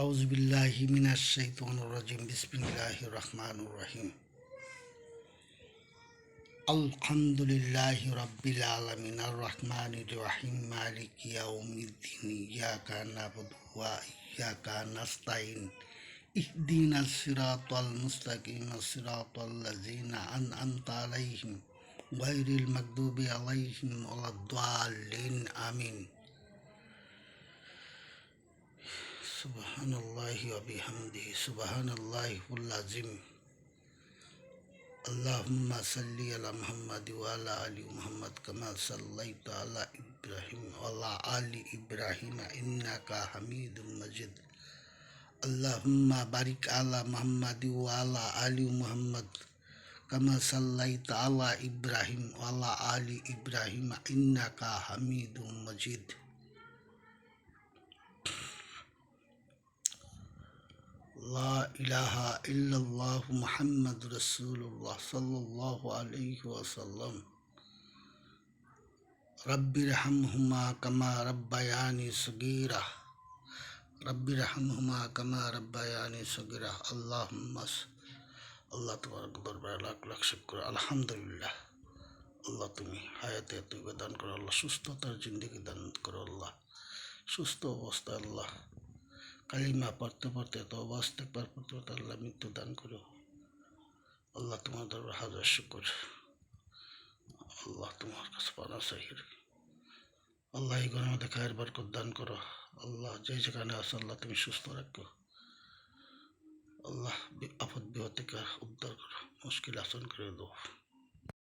আউযু বিল্লাহি মিনাশ শাইতানির রাজিম বিসমিল্লাহির রহমানির রহিম আলহামদুলিল্লাহি রাব্বিল আলামিন আর রহমানির রহিম মালিকি ইয়াউমিদ্দিন ইয়াকা না'বুদু ওয়া ইয়াকা নাস্তাইন ইহদিনাস সিরাতাল মুস্তাকিম সিরাতাল লাযিনা আন'আমতা আলাইহিম গায়রিল মাগদুবি আলাইহিম ওয়ালাদ-দাল্লিন আমিন। সুবহানাল্লাহি ওয়া বিহামদিহি সুবহানাল্লাহিল আযীম। আল্লাহুম্মা সাল্লি আলা মুহাম্মাদ ওয়া আলা আলি মুহাম্মাদ কামা সাল্লাইতা আলা ইব্রাহিম ওয়া আলা আলি ইব্রাহিম ইন্নাকা হামিদুম মাজিদ। আল্লাহুম্মা বারিক আলা মুহাম্মাদ ওয়া আলা আলি মুহাম্মাদ কামা সাল্লাইতা আলা ইব্রাহিম ওয়া আলা আলি ইব্রাহিম ইন্নাকা হামিদুম মাজিদ। লা ইলাহা ইল্লাল্লাহ মুহাম্মাদুর রাসূলুল্লাহ সাল্লাল্লাহু আলাইহি ওয়াসাল্লাম। রাব্বিরহামহুমা কামা রাব্বায়ানি সগীরা। রাব্বিরহামহুমা কামা রাব্বায়ানি সগীরা। আল্লাহ তোমার দরবারে লাখ লাখ শুকর, আলহামদুলিল্লাহ। আল্লাহ তুমি হায়াতে তৈবা দান করো, আল্লাহ সুস্থতার জিন্দেগি দান করো, আল্লাহ সুস্থ অবস্থায় আল্লাহ কালিমা পড়তে পড়তে তওবা ইস্তেগফার পড়তে পড়তে আল্লাহ মৃত্যু দান করো। আল্লাহ তোমার দরবারে হাজার শুকর। আল্লাহ তোমার কাছে পানা চাই। আল্লাহ এই ঘরের মধ্যে খায়ের বরকত দান করো। আল্লাহ যে যেখানে আছে আল্লাহ তুমি সুস্থ রাখো। আল্লাহ আপদ বিপদ থেকে উদ্ধার করো, মুশকিল আসান করে দাও।